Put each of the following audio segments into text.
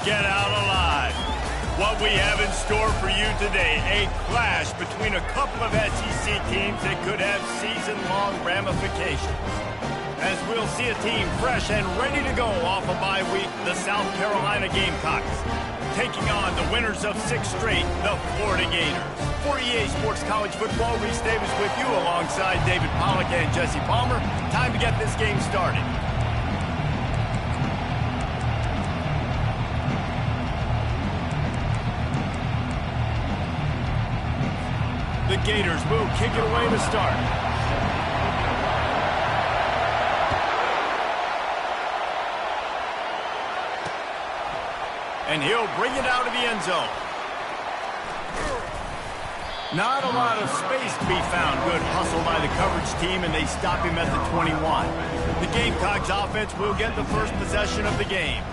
get out alive. What we have in store for you today, a clash between a couple of SEC teams that could have season-long ramifications. As we'll see a team fresh and ready to go off a bye week, the South Carolina Gamecocks, taking on the winners of 6 straight, the Florida Gators. For EA Sports College Football, Reese Davis with you alongside David Pollack and Jesse Palmer. Time to get this game started. The Gators will kick it away to start. And he'll bring it out of the end zone. Not a lot of space to be found. Good hustle by the coverage team, and they stop him at the 21. The Gamecocks offense will get the first possession of the game.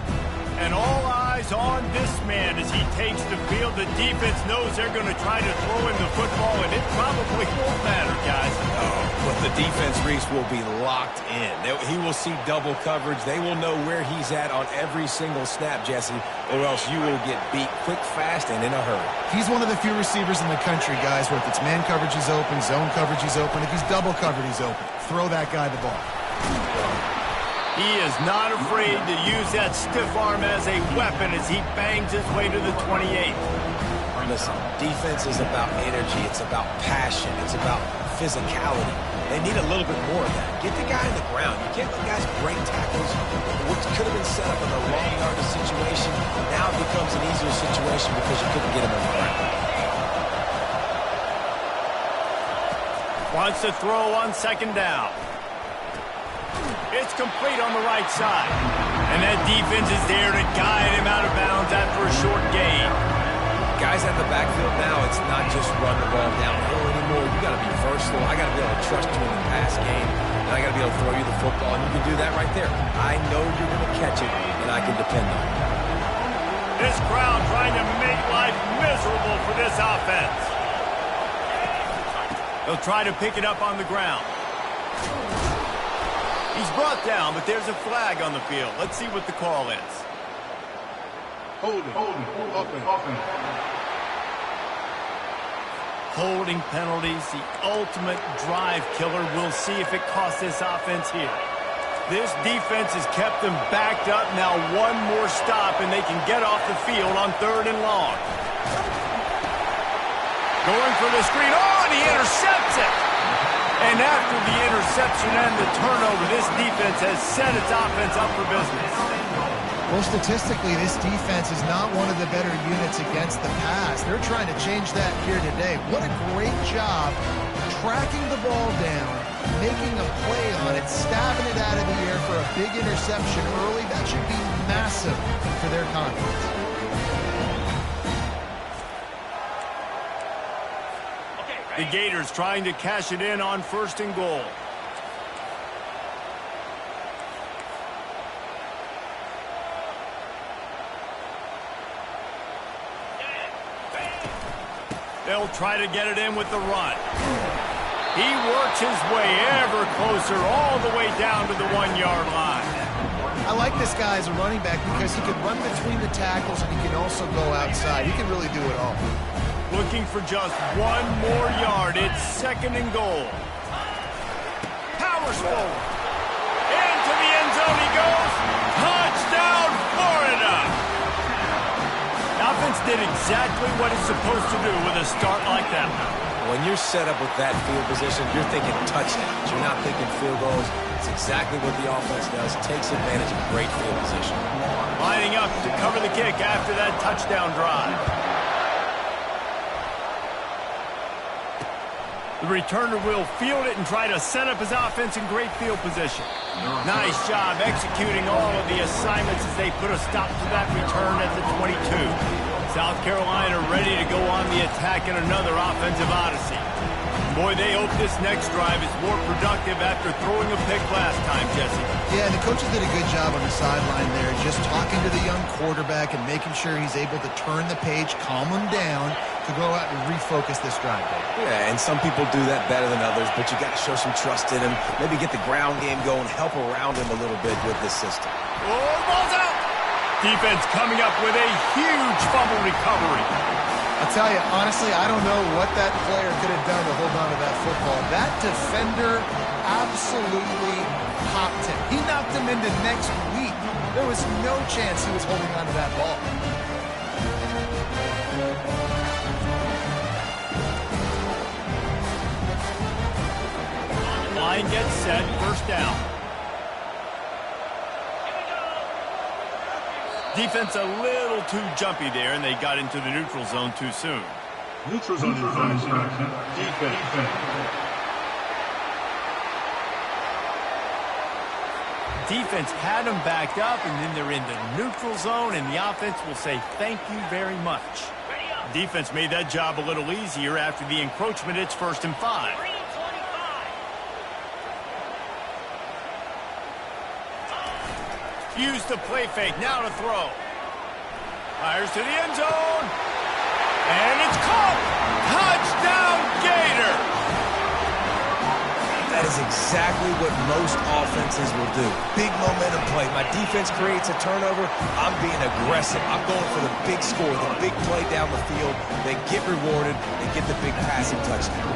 And all eyes on this man as he takes the field. The defense knows they're going to try to throw him the football, and it probably won't matter, guys. Oh, but the defense, Reese, will be locked in. He will see double coverage. They will know where he's at on every single snap, Jesse, or else you will get beat quick, fast, and in a hurry. He's one of the few receivers in the country, guys, where if it's man coverage, he's open, zone coverage, he's open. If he's double covered, he's open. Throw that guy the ball. He is not afraid to use that stiff arm as a weapon as he bangs his way to the 28. Listen, defense is about energy. It's about passion. It's about physicality. They need a little bit more of that. Get the guy in the ground. You can't let guys break tackles. What could have been set up in a long yardage situation now it becomes an easier situation because you couldn't get him on the ground. Wants to throw on second down. It's complete on the right side. And that defense is there to guide him out of bounds after a short gain. Guys at the backfield now, it's not just run the ball downhill anymore. You got to be versatile. I got to be able to trust you in the pass game. And I got to be able to throw you the football. And you can do that right there. I know you're going to catch it, and I can depend on it. This crowd trying to make life miserable for this offense. They'll try to pick it up on the ground. He's brought down, but there's a flag on the field. Let's see what the call is. Holding penalties, the ultimate drive killer. We'll see if it costs this offense here. This defense has kept them backed up. Now one more stop, and they can get off the field on 3rd and long. Going for the screen. Oh, and he intercepts it. And after the interception and the turnover, this defense has set its offense up for business. Well, statistically, this defense is not one of the better units against the pass. They're trying to change that here today. What a great job tracking the ball down, making a play on it, stabbing it out of the air for a big interception early. That should be massive for their confidence. The Gators trying to cash it in on 1st and goal. They'll try to get it in with the run. He works his way ever closer all the way down to the 1-yard line. I like this guy as a running back because he can run between the tackles and he can also go outside. He can really do it all. Looking for just 1 more yard. It's 2nd and goal. Powers forward. Into the end zone he goes. Touchdown, Florida! The offense did exactly what it's supposed to do with a start like that. When you're set up with that field position, you're thinking touchdowns. You're not thinking field goals. It's exactly what the offense does. Takes advantage of great field position. Lining up to cover the kick after that touchdown drive. The returner will field it and try to set up his offense in great field position. Nice job executing all of the assignments as they put a stop to that return at the 22. South Carolina ready to go on the attack in another offensive odyssey. Boy, they hope this next drive is more productive after throwing a pick last time, Jesse. Yeah, the coaches did a good job on the sideline there, just talking to the young quarterback and making sure he's able to turn the page, calm him down, to go out and refocus this drive. Yeah, and some people do that better than others, but you got to show some trust in him. Maybe get the ground game going, help around him a little bit with this system. Oh, ball's out! defense coming up with a huge fumble recovery. I'll tell you, honestly, I don't know what that player could have done to hold on to that football. That defender absolutely popped him. He knocked him into next week. There was no chance he was holding on to that ball. Line gets set, first down. Defense a little too jumpy there, and they got into the neutral zone too soon. Neutral zone infraction. Defense. Defense had them backed up, and then they're in the neutral zone, and the offense will say thank you very much. Defense made that job a little easier after the encroachment. It's 1st and 5. Use the play fake, now to throw. Fires to the end zone. And it's caught. Touchdown, Gator. That is exactly what most offenses will do. Big momentum play. My defense creates a turnover. I'm being aggressive. I'm going for the big score, the big play down the field. They get rewarded. They get the big passing touchdown.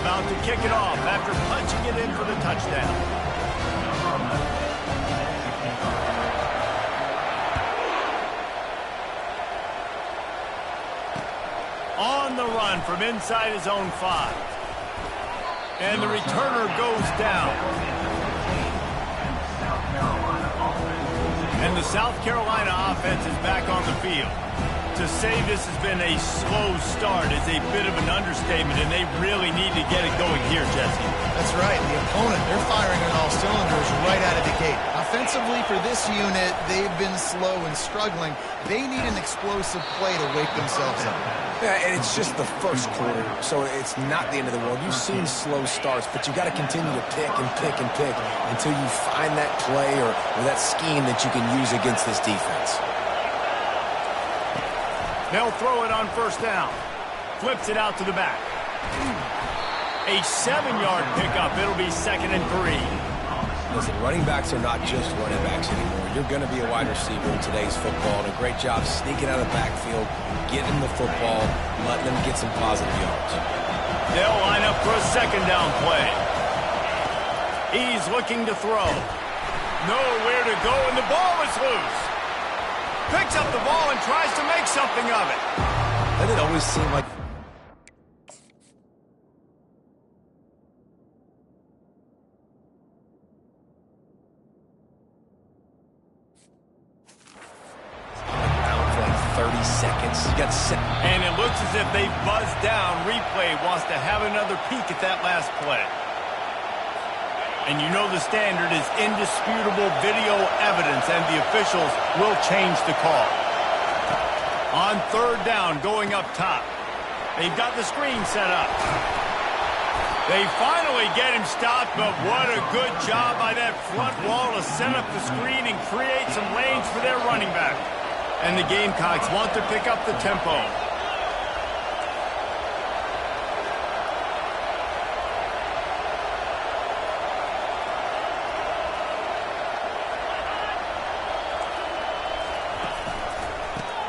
About to kick it off after punching it in for the touchdown. On the run from inside his own 5. And the returner goes down. And the South Carolina offense is back on the field. To say this has been a slow start is a bit of an understatement, and they really need to get it going here, Jesse. That's right. The opponent, they're firing on all cylinders right out of the gate. Offensively, for this unit, they've been slow and struggling. They need an explosive play to wake themselves up. Yeah, and it's just the first quarter, so it's not the end of the world. You've seen slow starts, but you got to continue to pick and pick and pick until you find that play or that scheme that you can use against this defense. They'll throw it on 1st down. Flips it out to the back. A 7-yard pickup. It'll be 2nd and 3. Listen, running backs are not just running backs anymore. You're going to be a wide receiver in today's football, and a great job sneaking out of the backfield, getting the football, letting them get some positive yards. They'll line up for a 2nd down play. He's looking to throw. Nowhere to go, and the ball is loose. Picks up the ball and tries to make something of it. Doesn't it always seem like... for like 30 seconds. You got set. And it looks as if they buzzed down. Replay wants to have another peek at that last play. And you know the standard is indisputable video evidence, and the officials will change the call. On 3rd down, going up top. They've got the screen set up. They finally get him stopped, but what a good job by that front wall to set up the screen and create some lanes for their running back. And the Gamecocks want to pick up the tempo.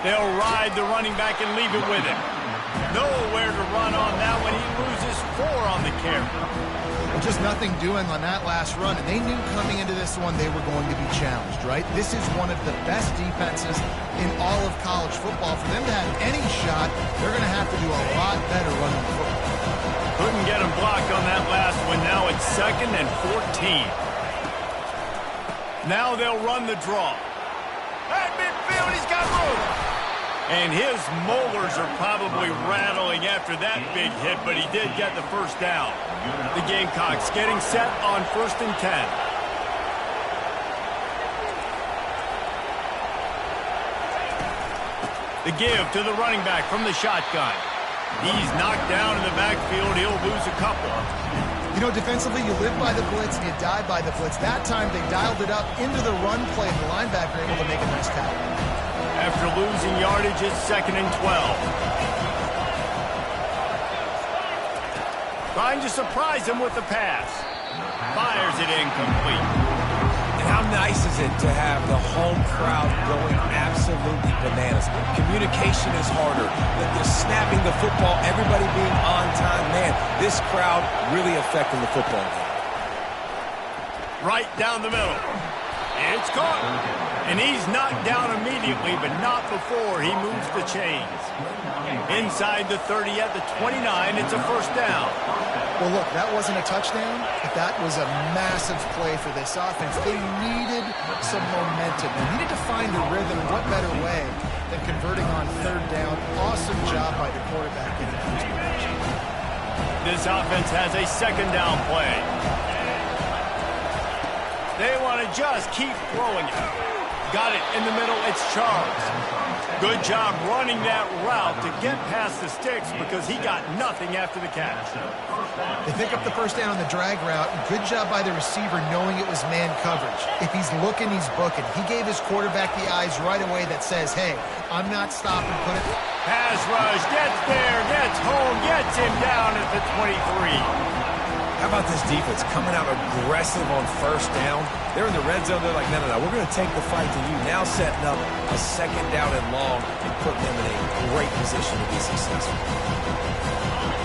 They'll ride the running back and leave it with him. Nowhere to run on that one. He loses 4 on the carry. Just nothing doing on that last run, and they knew coming into this one they were going to be challenged, right? This is one of the best defenses in all of college football. For them to have any shot, they're going to have to do a lot better running the football. Couldn't get him blocked on that last one. Now it's 2nd and 14. Now they'll run the draw. At midfield, he's got room. And his molars are probably rattling after that big hit, but he did get the 1st down. The Gamecocks getting set on 1st and 10. The give to the running back from the shotgun. He's knocked down in the backfield. He'll lose a couple. You know, defensively, you live by the blitz and you die by the blitz. That time, they dialed it up into the run play, and the linebacker able to make a nice tackle. After losing yardage, it's 2nd and 12. Trying to surprise him with the pass. Fires it incomplete. And how nice is it to have the home crowd going absolutely bananas? Communication is harder. They're snapping the football, everybody being on time. Man, this crowd really affecting the football game. Right down the middle. It's caught. And he's knocked down immediately, but not before he moves the chains. Inside the 30 at the 29, it's a first down. Well, look, that wasn't a touchdown, but that was a massive play for this offense. They needed some momentum. They needed to find a rhythm. What better way than converting on third down? Awesome job by the quarterback in that situation. This offense has a second down play. They want to just keep throwing it. Got it in the middle. It's Charles. Good job running that route to get past the sticks because he got nothing after the catch. They pick up the first down on the drag route. Good job by the receiver knowing it was man coverage. If he's looking, he's booking. He gave his quarterback the eyes right away that says, hey, I'm not stopping. Put it. Pass rush. Gets there. Gets home. Gets him down at the 23. How about this defense coming out aggressive on first down? They're in the red zone. They're like, no, we're going to take the fight to you. Now setting up a second down and long and putting them in a great position to be successful.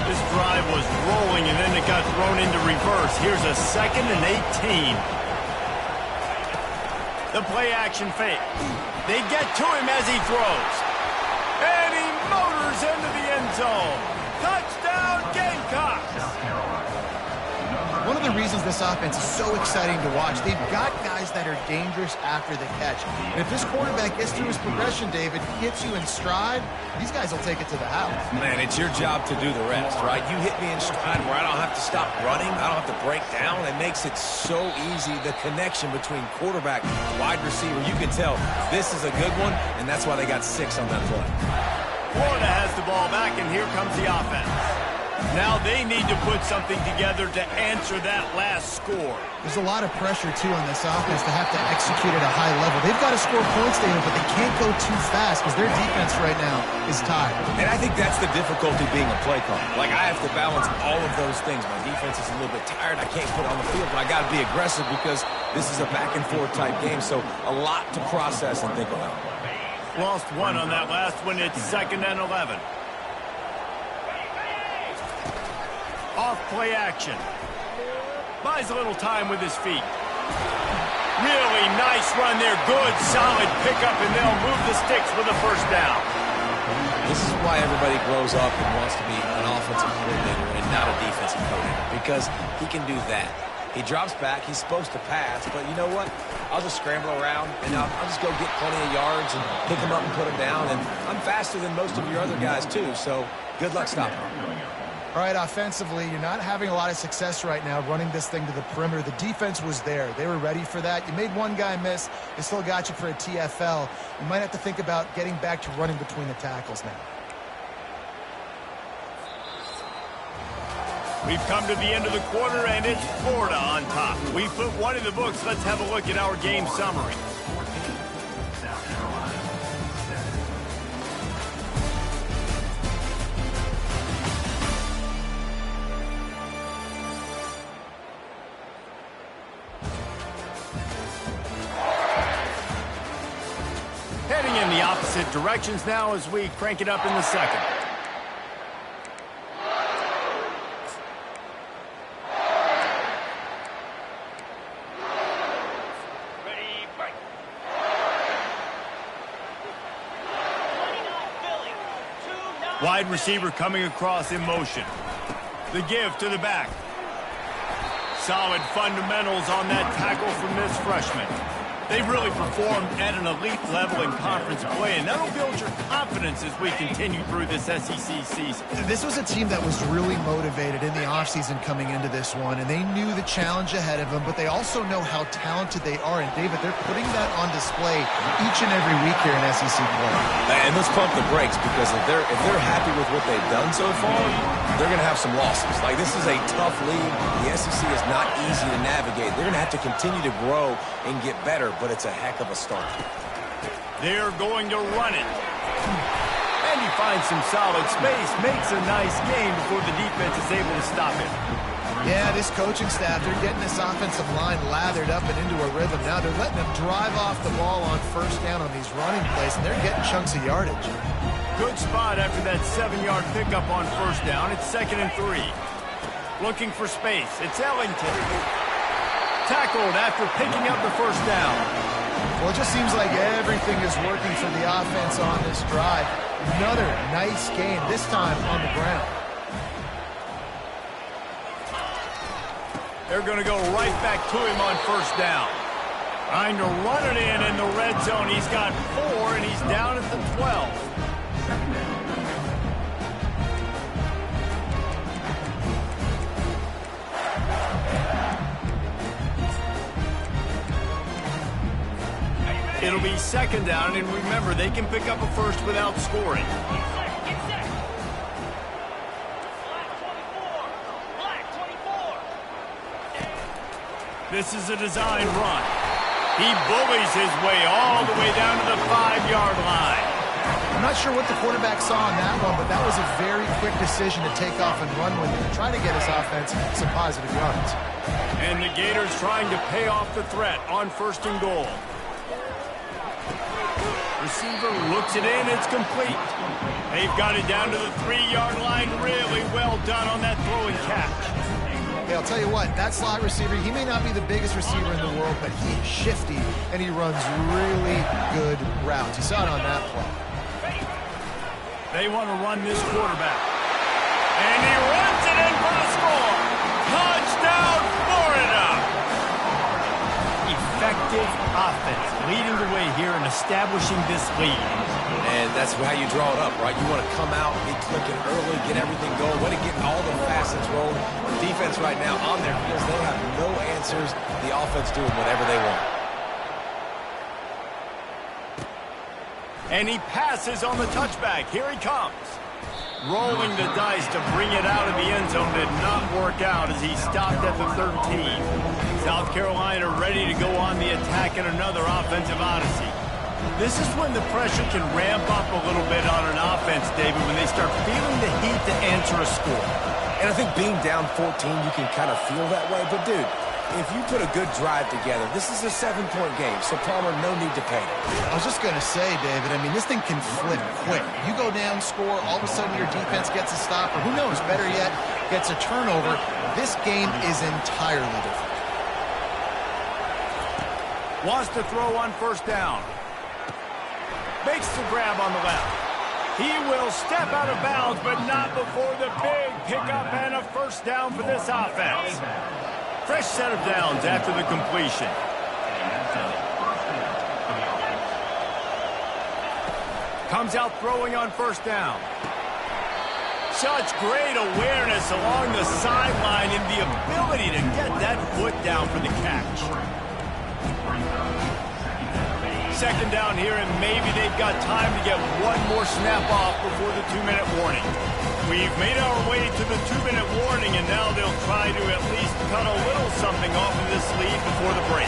This drive was rolling, and then it got thrown into reverse. Here's a 2nd and 18. The play action fake. They get to him as he throws. And he motors into the end zone. Touchdown, Gamecocks! One of the reasons this offense is so exciting to watch, they've got guys that are dangerous after the catch. And if this quarterback gets through his progression, David, gets you in stride, these guys will take it to the house. Man, it's your job to do the rest, right? You hit me in stride where I don't have to stop running. I don't have to break down. It makes it so easy. The connection between quarterback and wide receiver, you can tell this is a good one, and that's why they got 6 on that play. Florida has the ball back, and here comes the offense. Now they need to put something together to answer that last score. There's a lot of pressure, too, on this offense to have to execute at a high level. They've got to score points, David, but they can't go too fast because their defense right now is tired. And I think that's the difficulty being a play caller. Like, I have to balance all of those things. My defense is a little bit tired. I can't put it on the field, but I got to be aggressive because this is a back-and-forth type game, so a lot to process and think about. Lost one on that last one. It's 2nd and 11. Off play action. Buys a little time with his feet. Really nice run there. Good, solid pickup, and they'll move the sticks with a first down. This is why everybody grows up and wants to be an offensive coordinator and not a defensive coordinator, because he can do that. He drops back. He's supposed to pass, but you know what? I'll just scramble around, and I'll just go get plenty of yards and pick him up and put him down. And I'm faster than most of your other guys, too, so good luck stopping him. All right, offensively, you're not having a lot of success right now running this thing to the perimeter. The defense was there. They were ready for that. You made one guy miss. They still got you for a TFL. You might have to think about getting back to running between the tackles now. We've come to the end of the quarter, and it's Florida on top. We put one in the books. Let's have a look at our game summary. Heading in the opposite directions now as we crank it up in the second. Wide receiver coming across in motion. The give to the back. Solid fundamentals on that tackle from this freshman. They've really performed at an elite level in conference play, and that'll build your confidence as we continue through this SEC season. This was a team that was really motivated in the offseason coming into this one, and they knew the challenge ahead of them, but they also know how talented they are. And, David, they're putting that on display each and every week here in SEC play. And let's pump the brakes, because if they're happy with what they've done so far, they're going to have some losses. Like, this is a tough league. The SEC is not easy to navigate. They're going to have to continue to grow and get better, but it's a heck of a start. They're going to run it. And he finds some solid space, makes a nice gain before the defense is able to stop it. Yeah, this coaching staff, they're getting this offensive line lathered up and into a rhythm. Now they're letting them drive off the ball on first down on these running plays, and they're getting chunks of yardage. Good spot after that 7-yard pickup on first down. It's 2nd and 3. Looking for space. It's Ellington. Tackled after picking up the first down. Well, it just seems like everything is working for the offense on this drive. Another nice game, this time on the ground. They're going to go right back to him on first down. Trying to run it in the red zone. He's got 4, and he's down at the 12. It'll be 2nd down, and remember, they can pick up a first without scoring. This is a design run. He bullies his way all the way down to the 5-yard line. I'm not sure what the quarterback saw on that one, but that was a very quick decision to take off and run with it and try to get his offense some positive yards. And the Gators trying to pay off the threat on 1st and goal. Receiver looks it in, it's complete. They've got it down to the 3-yard line. Really well done on that throw and catch. Hey, I'll tell you what, that slot receiver, he may not be the biggest receiver in the world, but he's shifty, and he runs really good routes. You saw it on that play. They want to run this quarterback. And he runs it in for the score. Touchdown, Florida! Effective offense, leading the way here and establishing this lead. And that's how you draw it up, right? You want to come out, get clicking early, get everything going, want to get all the facets rolling. The defense right now on their heels, they have no answers. The offense doing whatever they want. And he passes on the touchback. Here he comes. Rolling the dice to bring it out of the end zone did not work out as he stopped at the 13. South Carolina ready to go on the attack in another offensive odyssey. This is when the pressure can ramp up a little bit on an offense, David, when they start feeling the heat to answer a score. And I think being down 14, you can kind of feel that way. But, dude, if you put a good drive together, this is a 7-point game, so Palmer, no need to panic. I was just going to say, David, I mean, this thing can flip quick. You go down, score, all of a sudden your defense gets a stop, or who knows, better yet, gets a turnover. This game is entirely different. Wants to throw on first down. Makes the grab on the left. He will step out of bounds, but not before the big pickup and a first down for this offense. Fresh set of downs after the completion. Comes out throwing on first down. Such great awareness along the sideline and the ability to get that foot down for the catch. 2nd down here, and maybe they've got time to get one more snap off before the 2-minute warning. We've made our way to the 2-minute warning, and now they'll try to at least cut a little something off of this lead before the break.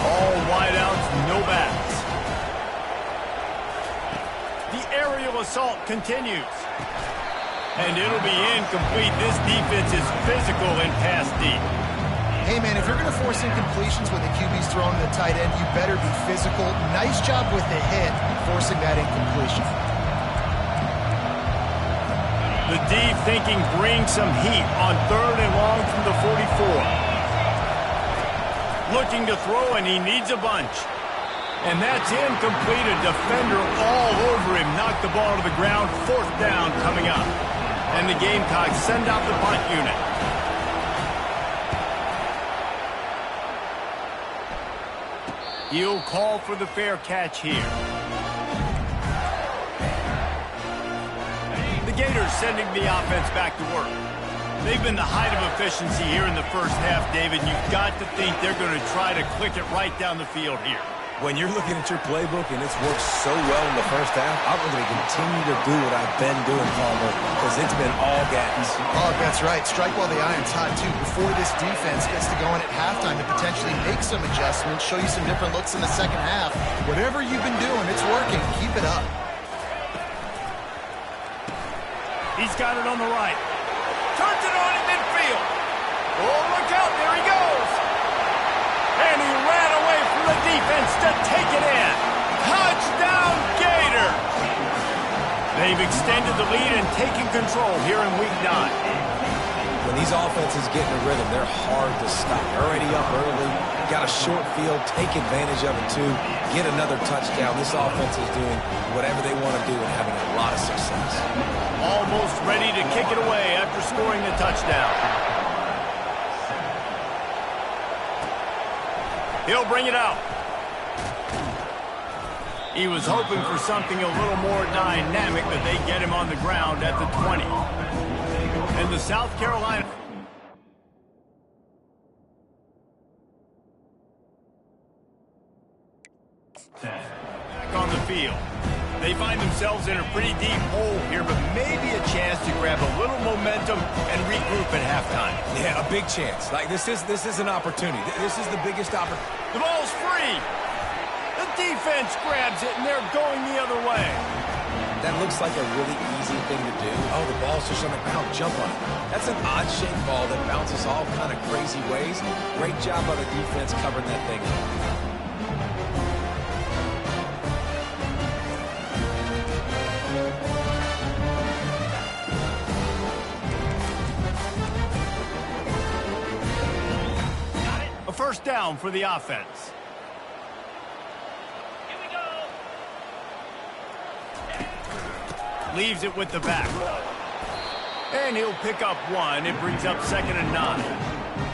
All wideouts, no backs. The aerial assault continues. And it'll be incomplete. This defense is physical and pass deep. Hey, man, if you're going to force incompletions when the QB's throwing to the tight end, you better be physical. Nice job with the hit, forcing that incompletion. The D thinking bring some heat on 3rd and long from the 44. Looking to throw, and he needs a bunch. And that's incomplete. A defender all over him. Knocked the ball to the ground. 4th down coming up. And the Gamecocks send out the punt unit. He'll call for the fair catch here. The Gators sending the offense back to work. They've been the height of efficiency here in the first half, David. You've got to think they're going to try to click it right down the field here. When you're looking at your playbook and it's worked so well in the first half, I'm going to continue to do what I've been doing, Palmer, because it's been all gas. Oh, that's right. Strike while the iron's hot, too, before this defense gets to going at halftime to potentially make some adjustments, show you some different looks in the second half. Whatever you've been doing, it's working. Keep it up. He's got it on the right. Turns it on in midfield. Oh, look out, there he goes. And he ran away from the defense to take it in. Touchdown, Gators! They've extended the lead and taken control here in Week 9. When these offenses get in a rhythm, they're hard to stop. Already up early, got a short field, take advantage of it too, get another touchdown. This offense is doing whatever they want to do and having a lot of success. Almost ready to kick it away after scoring the touchdown. He'll bring it out. He was hoping for something a little more dynamic, but they get him on the ground at the 20. And the South Carolina back on the field. They find themselves in a pretty deep hole here, but maybe a chance to grab a little momentum and regroup at halftime. Yeah, a big chance. Like this is an opportunity. This is the biggest opportunity. The ball's free. The defense grabs it, and they're going the other way. That looks like a really easy thing to do. Oh, the ball's just on the ground. Jump on it. That's an odd-shaped ball that bounces all kind of crazy ways. Great job by the defense covering that thing up. A first down for the offense. Leaves it with the back. And he'll pick up one. It brings up 2nd and 9.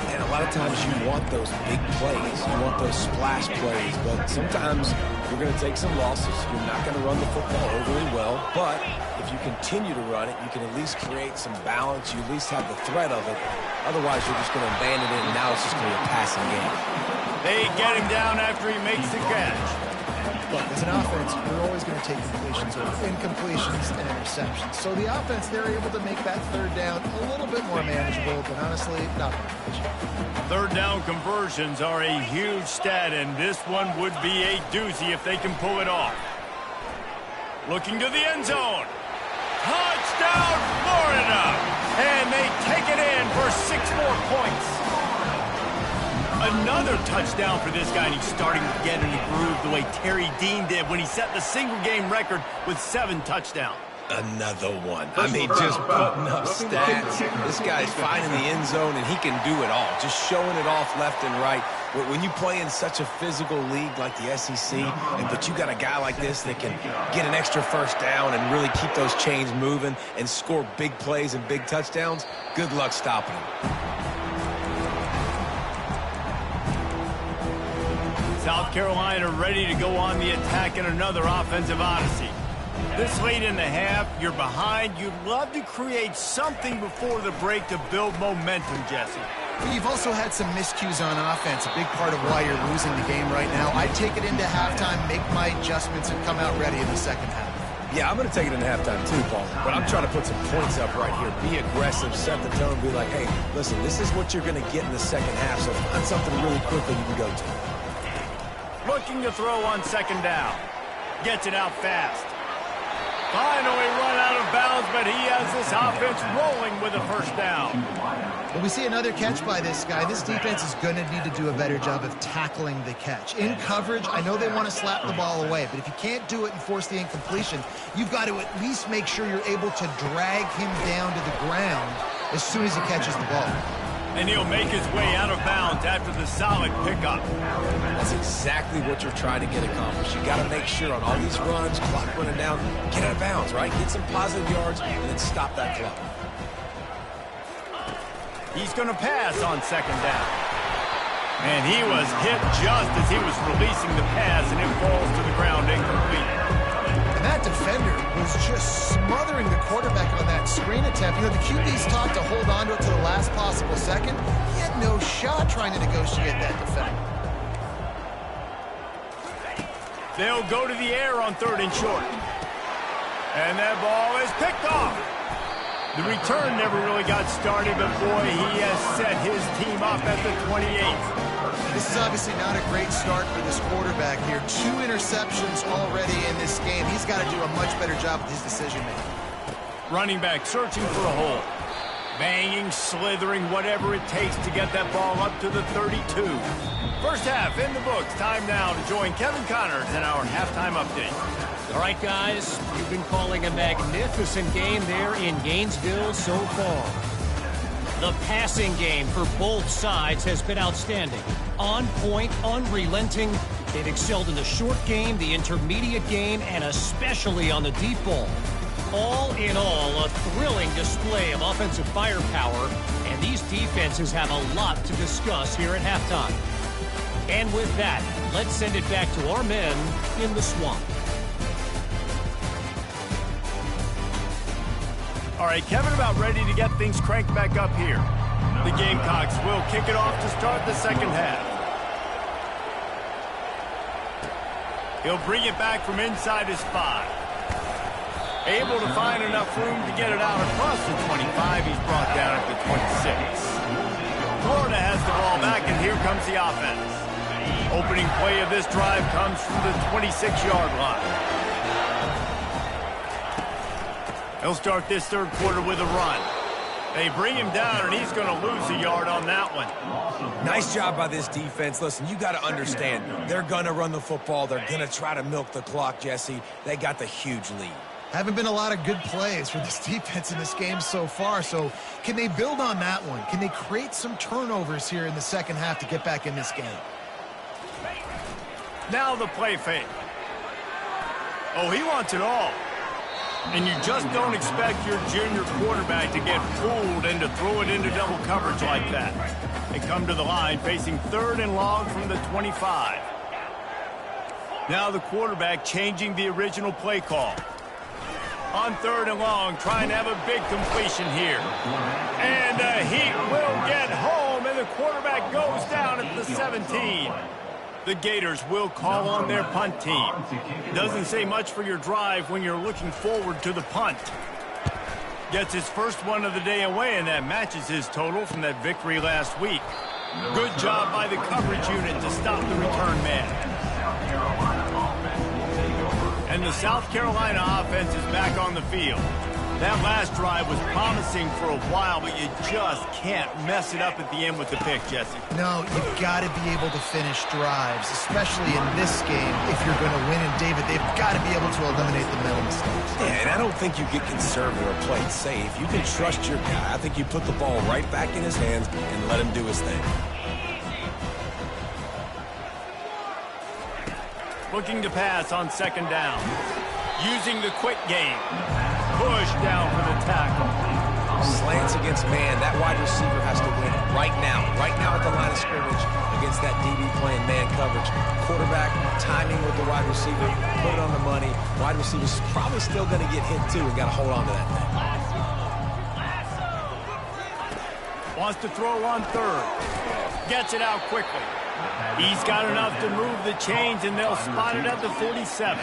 And a lot of times you want those big plays. You want those splash plays. But sometimes you're going to take some losses. You're not going to run the football overly well. But if you continue to run it, you can at least create some balance. You at least have the threat of it. Otherwise, you're just going to abandon it, and now it's just going to be a passing game. They get him down after he makes the catch. Look, as an offense, you're always going to take completions or incompletions and interceptions. So the offense, they're able to make that third down a little bit more manageable, but honestly, not much. Third down conversions are a huge stat, and this one would be a doozy if they can pull it off. Looking to the end zone. Touchdown, Florida! And they take it in for 6 more points. Another touchdown for this guy, and he's starting to get in the groove the way Terry Dean did when he set the single-game record with 7 touchdowns. Another one. I mean, just putting up stats. This guy's finding the end zone, and he can do it all. Just showing it off left and right. When you play in such a physical league like the SEC, but you got a guy like this that can get an extra first down and really keep those chains moving and score big plays and big touchdowns, good luck stopping him. South Carolina ready to go on the attack in another offensive odyssey. This late in the half, you're behind. You'd love to create something before the break to build momentum, Jesse. But you've also had some miscues on offense, a big part of why you're losing the game right now. I'd take it into halftime, make my adjustments, and come out ready in the second half. Yeah, I'm going to take it in halftime too, Paul. But I'm trying to put some points up right here. Be aggressive, set the tone, be like, hey, listen, this is what you're going to get in the second half, so find something really quickly you can go to. Looking to throw on 2nd down. Gets it out fast. Finally run out of bounds, but he has this offense rolling with a first down. Well, we see another catch by this guy. This defense is going to need to do a better job of tackling the catch. In coverage, I know they want to slap the ball away, but if you can't do it and force the incompletion, you've got to at least make sure you're able to drag him down to the ground as soon as he catches the ball. And he'll make his way out of bounds after the solid pickup. That's exactly what you're trying to get accomplished. You got to make sure on all these runs, clock running down, get out of bounds, right? Get some positive yards and then stop that clock. He's going to pass on 2nd down. And he was hit just as he was releasing the pass, and it falls to the ground incomplete. And that defender was just smothering the quarterback on that screen attempt. You know, the QB's taught to hold on to it to the last possible second. He had no shot trying to negotiate that defender. They'll go to the air on 3rd and short. And that ball is picked off. The return never really got started, but boy, he has set his team up at the 28th. This is obviously not a great start for this quarterback here. 2 interceptions already in this game. He's got to do a much better job with his decision-making. Running back searching for a hole. Banging, slithering, whatever it takes to get that ball up to the 32. First half in the books. Time now to join Kevin Connors in our halftime update. All right, guys, you've been calling a magnificent game there in Gainesville so far. The passing game for both sides has been outstanding. On point, unrelenting. They've excelled in the short game, the intermediate game, and especially on the deep ball. All in all, a thrilling display of offensive firepower, and these defenses have a lot to discuss here at halftime. And with that, let's send it back to our men in the swamp. All right, Kevin about ready to get things cranked back up here. The Gamecocks will kick it off to start the second half. He'll bring it back from inside his 5. Able to find enough room to get it out across the 25. He's brought down at the 26. Florida has the ball back, and here comes the offense. Opening play of this drive comes from the 26-yard line. He'll start this third quarter with a run. They bring him down, and he's going to lose a yard on that one. Nice job by this defense. Listen, you got to understand, they're going to run the football. They're going to try to milk the clock, Jesse. They got the huge lead. Haven't been a lot of good plays for this defense in this game so far, so can they build on that one? Can they create some turnovers here in the second half to get back in this game? Now the play fake. Oh, he wants it all. And you just don't expect your junior quarterback to get fooled and to throw it into double coverage like that. They come to the line facing 3rd and long from the 25. Now the quarterback changing the original play call. On 3rd and long, trying to have a big completion here. And he will get home, and the quarterback goes down at the 17. The Gators will call on their punt team. Doesn't say much for your drive when you're looking forward to the punt. Gets his first one of the day away, and that matches his total from that victory last week. Good job by the coverage unit to stop the return man. And the South Carolina offense is back on the field. That last drive was promising for a while, but you just can't mess it up at the end with the pick, Jesse. No, you've got to be able to finish drives, especially in this game if you're going to win. And, David, they've got to be able to eliminate the mental mistakes. Yeah, and I don't think you get conservative or play it safe. You can trust your guy. I think you put the ball right back in his hands and let him do his thing. Looking to pass on 2nd down. Using the quick game. Push down for the tackle. Slants against man. That wide receiver has to win it right now. Right now at the line of scrimmage against that DB playing man coverage. Quarterback timing with the wide receiver. Put it on the money. Wide receiver's probably still going to get hit too and got to hold on to that thing. Wants to throw on 3rd. Gets it out quickly. He's got enough to move the chains, and they'll spot it at the 47.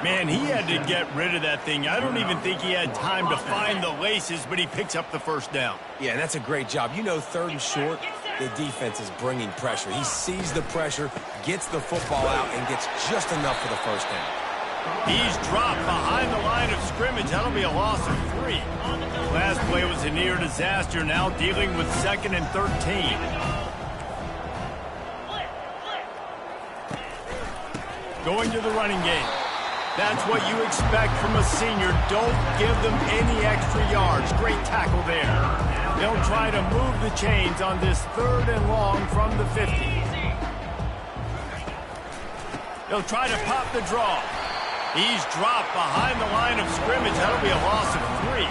Man, he had to get rid of that thing. I don't even think he had time to find the laces, but he picks up the first down. Yeah, and that's a great job. You know, 3rd and short, the defense is bringing pressure. He sees the pressure, gets the football out, and gets just enough for the first down. He's dropped behind the line of scrimmage. That'll be a loss of 3. Last play was a near disaster. Now dealing with 2nd and 13. Going to the running game. That's what you expect from a senior. Don't give them any extra yards. Great tackle there. They'll try to move the chains on this 3rd and long from the 50. They'll try to pop the draw. He's dropped behind the line of scrimmage. That'll be a loss of 3.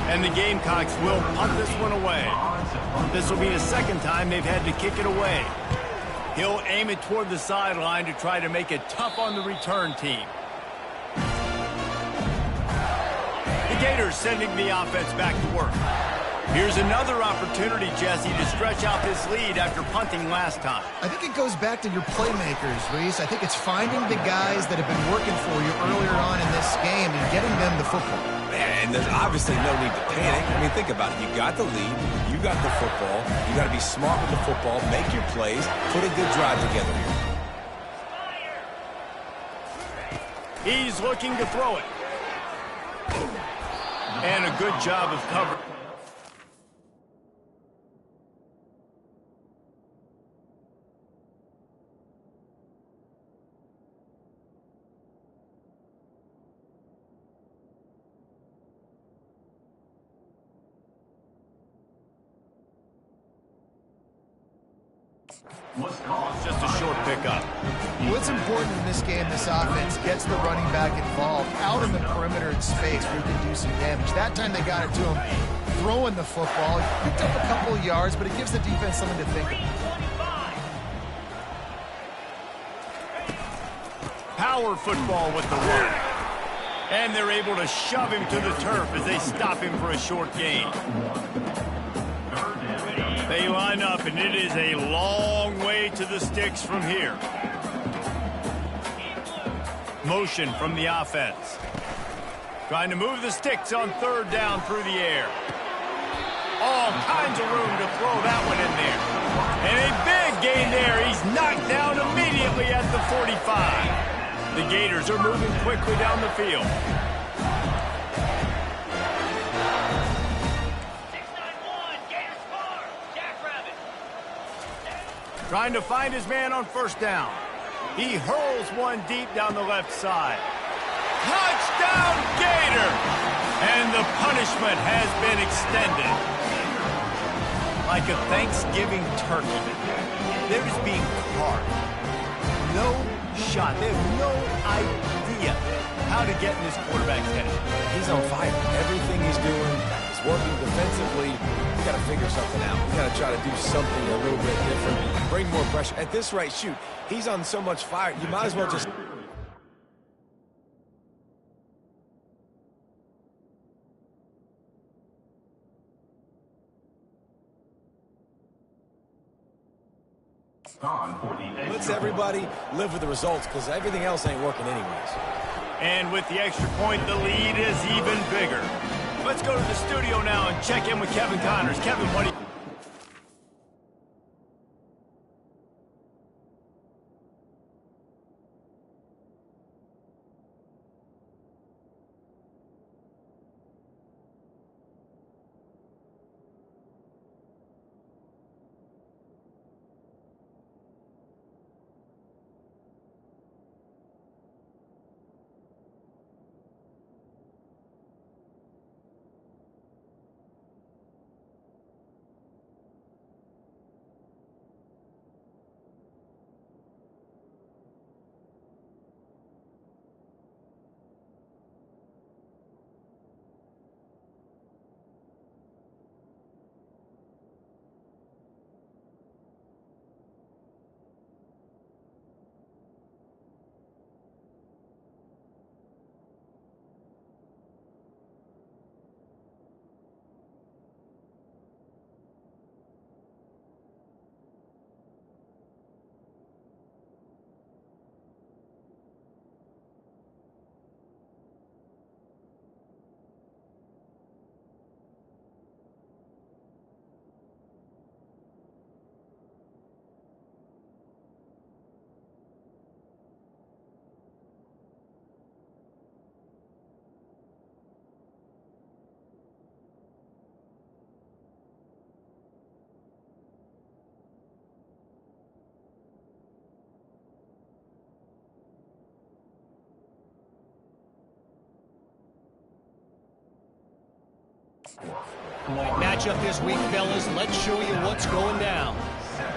And the Gamecocks will punt this one away. This will be the 2nd time they've had to kick it away. He'll aim it toward the sideline to try to make it tough on the return team. The Gators sending the offense back to work. Here's another opportunity, Jesse, to stretch out this lead after punting last time. I think it goes back to your playmakers, Reese. I think it's finding the guys that have been working for you earlier on in this game and getting them the football. And there's obviously no need to panic. I mean, think about it. You got the lead. You got the football. You got to be smart with the football. Make your plays. Put a good drive together here. He's looking to throw it. And a good job of cover. It's just a short pickup. What's important in this game, this offense gets the running back involved out in the perimeter in space where he can do some damage. That time they got it to him throwing the football. He picked up a couple of yards, but it gives the defense something to think about. Power football with the run. And they're able to shove him to the turf as they stop him for a short gain. They line up, and it is a long way to the sticks from here. Motion from the offense. Trying to move the sticks on third down through the air. All kinds of room to throw that one in there. And a big gain there. He's knocked down immediately at the 45. The Gators are moving quickly down the field. Trying to find his man on first down. He hurls one deep down the left side. Touchdown, Gator! And the punishment has been extended. Like a Thanksgiving turkey. They're just being carved. No shot. They have no idea how to get in this quarterback's head. He's on fire. Everything he's doing is working defensively. We got to figure something out. We got to try to do something a little bit different. Bring more pressure. At this rate, shoot, he's on so much fire. You might as well just... Let's everybody live with the results because everything else ain't working anyways. And with the extra point, the lead is even bigger. Let's go to the studio now and check in with Kevin Connors. Kevin, what do you... Matchup this week, fellas. Let's show you what's going down.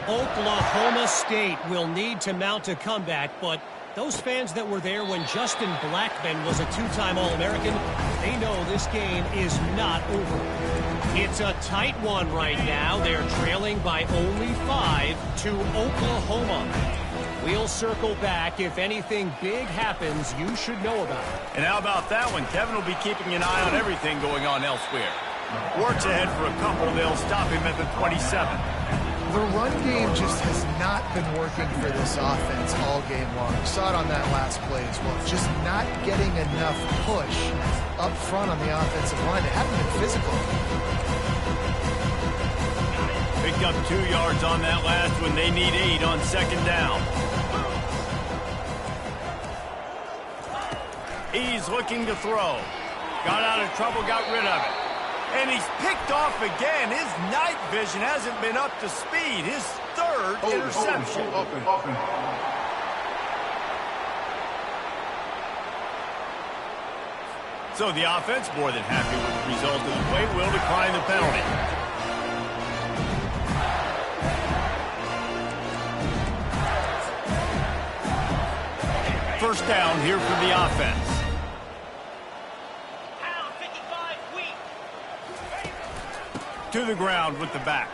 Oklahoma State will need to mount a comeback, but those fans that were there when Justin Blackmon was a two-time All-American, they know this game is not over. It's a tight one right now. They're trailing by only 5 to Oklahoma. We'll circle back. If anything big happens, you should know about it. And how about that one? Kevin will be keeping an eye on everything going on elsewhere. Works ahead for a couple. They'll stop him at the 27. The run game just has not been working for this offense all game long. You saw it on that last play as well. Just not getting enough push up front on the offensive line. They haven't been physical. Picked up 2 yards on that last one. They need 8 on second down. He's looking to throw. Got out of trouble, got rid of it. And he's picked off again. His night vision hasn't been up to speed. His third interception. So the offense more than happy with the result of the play. Will decline the penalty. first down here for the offense. To the ground with the back.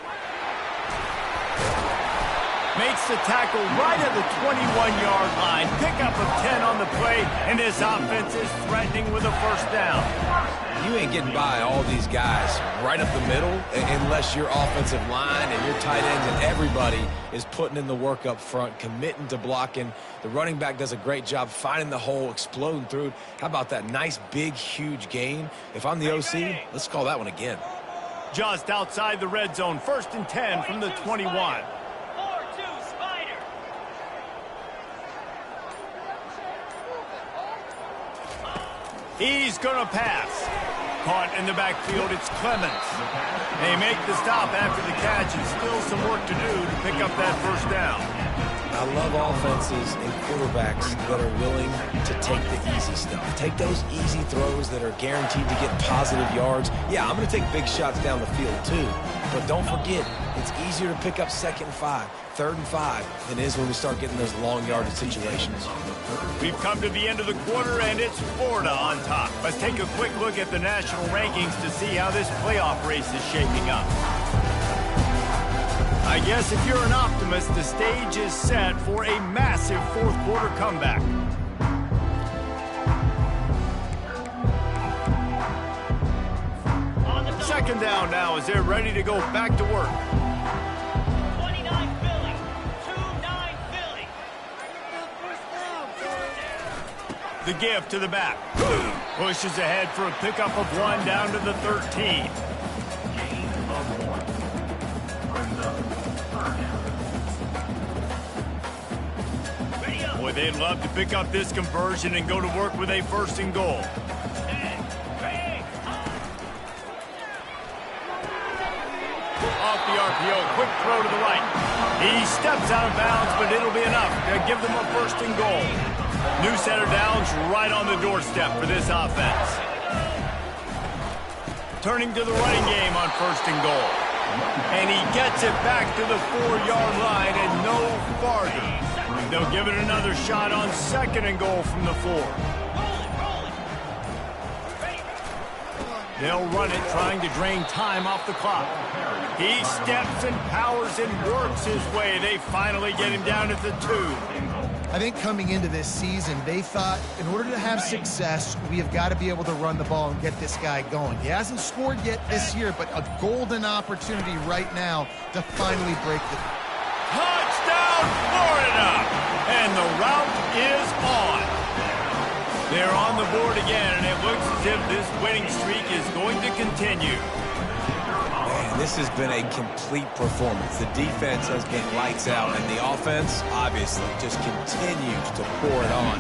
Makes the tackle right at the 21-yard line. Pickup of 10 on the play, and this offense is threatening with a first down. You ain't getting by all these guys right up the middle unless your offensive line and your tight ends and everybody is putting in the work up front, committing to blocking. The running back does a great job finding the hole, exploding through it. How about that nice, big, huge gain? If I'm the OC, let's call that one again. Just outside the red zone, 1st and 10 from the 21. He's going to pass. Caught in the backfield, it's Clemens. They make the stop after the catch, and still some work to do to pick up that first down. I love offenses and quarterbacks that are willing to take the easy stuff. Take those easy throws that are guaranteed to get positive yards. Yeah, I'm going to take big shots down the field too. But don't forget, it's easier to pick up 2nd and 5, 3rd and 5 than it is when we start getting those long yardage situations. We've come to the end of the quarter, and it's Florida on top. Let's take a quick look at the national rankings to see how this playoff race is shaping up. I guess if you're an optimist, the stage is set for a massive 4th quarter comeback. Second down now as they're ready to go back to work. 29 Philly, 2-9 Philly. The give to the back. Pushes ahead for a pickup of 1 down to the 13. Boy, they'd love to pick up this conversion and go to work with a 1st and goal. Off the RPO, quick throw to the right. He steps out of bounds, but it'll be enough to give them a 1st and goal. New center downs right on the doorstep for this offense. Turning to the running game on 1st and goal. And he gets it back to the 4-yard line and no farther. They'll give it another shot on 2nd and goal from the 4. They'll run it, trying to drain time off the clock. He steps and powers and works his way. They finally get him down at the 2. I think coming into this season, they thought in order to have success, we have got to be able to run the ball and get this guy going. He hasn't scored yet this year, but a golden opportunity right now to finally break the... Touchdown, Florida! And the route is on. They're on the board again, and it looks as if this winning streak is going to continue. Man, this has been a complete performance. The defense has been lights out, and the offense, obviously, just continues to pour it on.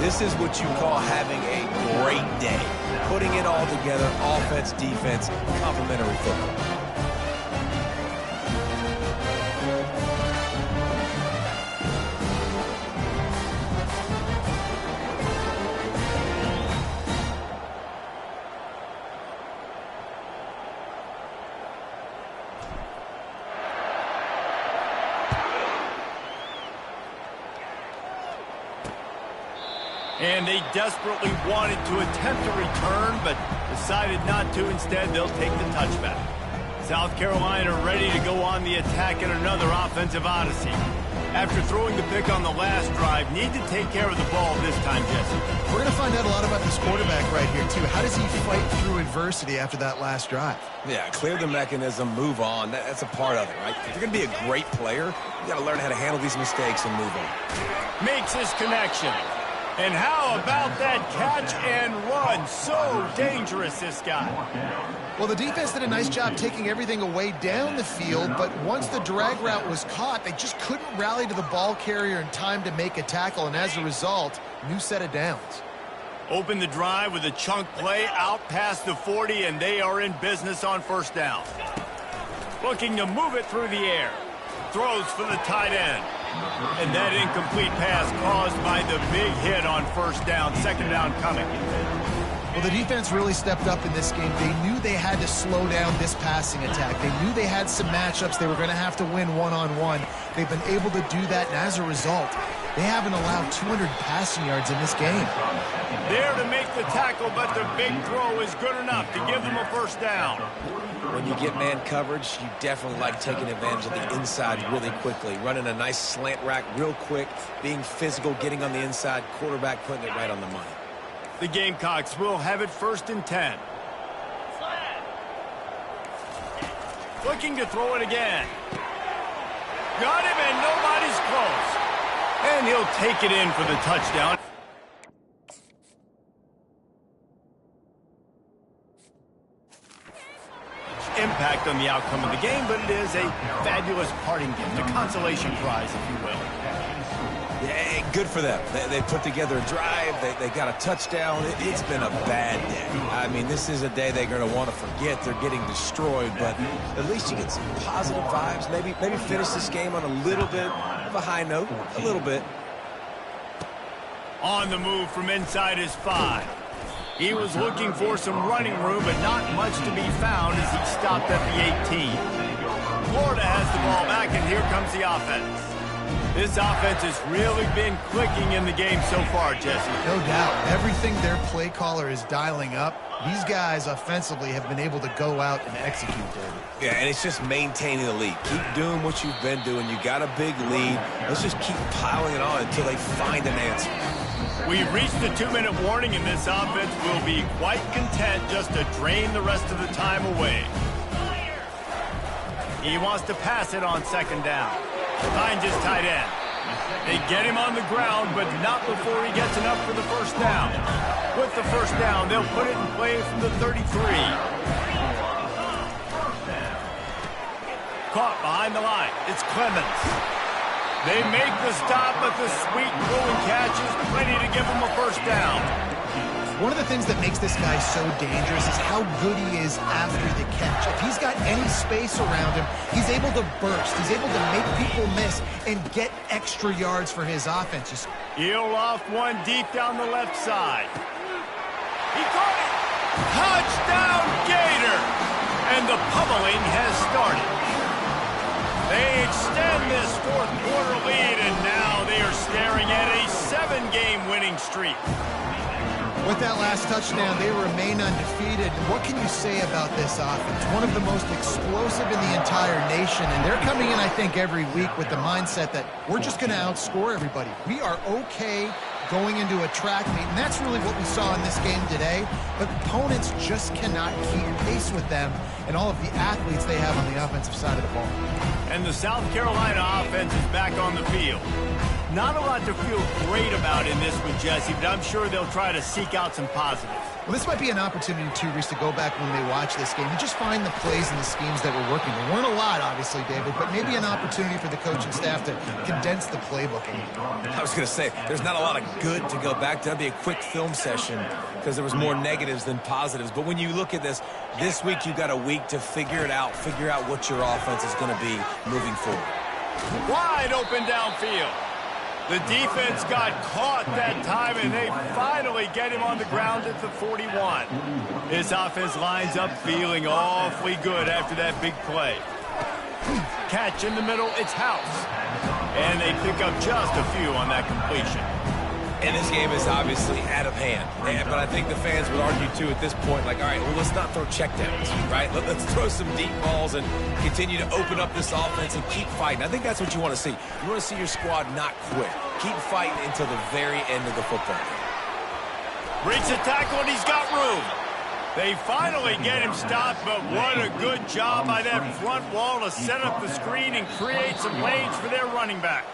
This is what you call having a great day. Putting it all together, offense, defense, complementary football. And they desperately wanted to attempt a return, but decided not to. Instead, they'll take the touchback. South Carolina ready to go on the attack in another offensive odyssey. After throwing the pick on the last drive, need to take care of the ball this time, Jesse. We're going to find out a lot about this quarterback right here, too. How does he fight through adversity after that last drive? Yeah, clear the mechanism, move on. That's a part of it, right? If you're going to be a great player, you got to learn how to handle these mistakes and move on. Makes his connection. And how about that catch and run? So dangerous, this guy. Well, the defense did a nice job taking everything away down the field, but once the drag route was caught, they just couldn't rally to the ball carrier in time to make a tackle, and as a result, new set of downs. Open the drive with a chunk play out past the 40, and they are in business on 1st down. Looking to move it through the air. Throws for the tight end. And that incomplete pass caused by the big hit on 1st down. 2nd down coming. Well, the defense really stepped up in this game. They knew they had to slow down this passing attack. They knew they had some matchups they were going to have to win one-on-one. They've been able to do that, and as a result, They haven't allowed 200 passing yards in this game. There to make the tackle, but the big throw is good enough to give them a first down. When you get man coverage, you definitely like taking advantage of the inside really quickly. Running a nice slant rack real quick, being physical, getting on the inside, quarterback putting it right on the money. The Gamecocks will have it 1st and 10. Looking to throw it again. Got him, and nobody's close. And he'll take it in for the touchdown. Impact on the outcome of the game, but it is a fabulous parting gift, a consolation prize, if you will. Yeah, good for them. They put together a drive. They got a touchdown. It's been a bad day. I mean, this is a day they're going to want to forget. They're getting destroyed, but at least you get some positive vibes. Maybe finish this game on a little bit of a high note, a little bit. On the move from inside his 5. He was looking for some running room, but not much to be found as he stopped at the 18. Florida has the ball back, and here comes the offense. This offense has really been clicking in the game so far, Jesse. No doubt. Everything their play caller is dialing up, these guys offensively have been able to go out and execute, David. Yeah, and it's just maintaining the lead. Keep doing what you've been doing. You got a big lead. Let's just keep piling it on until they find an answer. We've reached the 2-minute warning, and this offense will be quite content just to drain the rest of the time away. He wants to pass it on 2nd down. Finds his tight end. They get him on the ground, but not before he gets enough for the first down. With the first down, they'll put it in play from the 33. Caught behind the line. It's Clemens. They make the stop, but the sweet throwing catch is plenty to give them a first down. One of the things that makes this guy so dangerous is how good he is after the catch. If he's got any space around him, he's able to burst. He's able to make people miss and get extra yards for his offense. He'll off one deep down the left side. He caught it. Touchdown, Gator! And the pummeling has started. They extend this 4th quarter lead, and now they are staring at a 7-game winning streak. With that last touchdown, they remain undefeated. What can you say about this offense? One of the most explosive in the entire nation, and they're coming in, I think, every week with the mindset that we're just going to outscore everybody. We are okay going into a track meet, and that's really what we saw in this game today. But opponents just cannot keep pace with them and all of the athletes they have on the offensive side of the ball. And the South Carolina offense is back on the field. Not a lot to feel great about in this one, Jesse, but I'm sure they'll try to seek out some positives. Well, this might be an opportunity, too, Reese, to go back when they watch this game and just find the plays and the schemes that were working. There weren't a lot, obviously, David, but maybe an opportunity for the coaching staff to condense the playbook. I was going to say, there's not a lot of good to go back to. That'd be a quick film session because there was more negatives than positives. But when you look at this week you got a week to figure it out, figure out what your offense is going to be moving forward. Wide open downfield. The defense got caught that time, and they finally get him on the ground at the 41. This offense lines up feeling awfully good after that big play. Catch in the middle, it's House. And they pick up just a few on that completion. And this game is obviously out of hand. But I think the fans would argue, too, at this point, like, all right, well, let's not throw checkdowns, right? Let's throw some deep balls and continue to open up this offense and keep fighting. I think that's what you want to see. You want to see your squad not quit. Keep fighting until the very end of the football game. Breaks the tackle, and he's got room. They finally get him stopped, but what a good job by that front wall to set up the screen and create some lanes for their running back.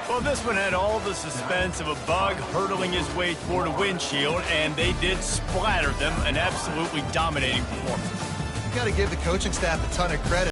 Well, this one had all the suspense of a bug hurtling his way toward a windshield, and they did splatter them, an absolutely dominating performance. You've got to give the coaching staff a ton of credit.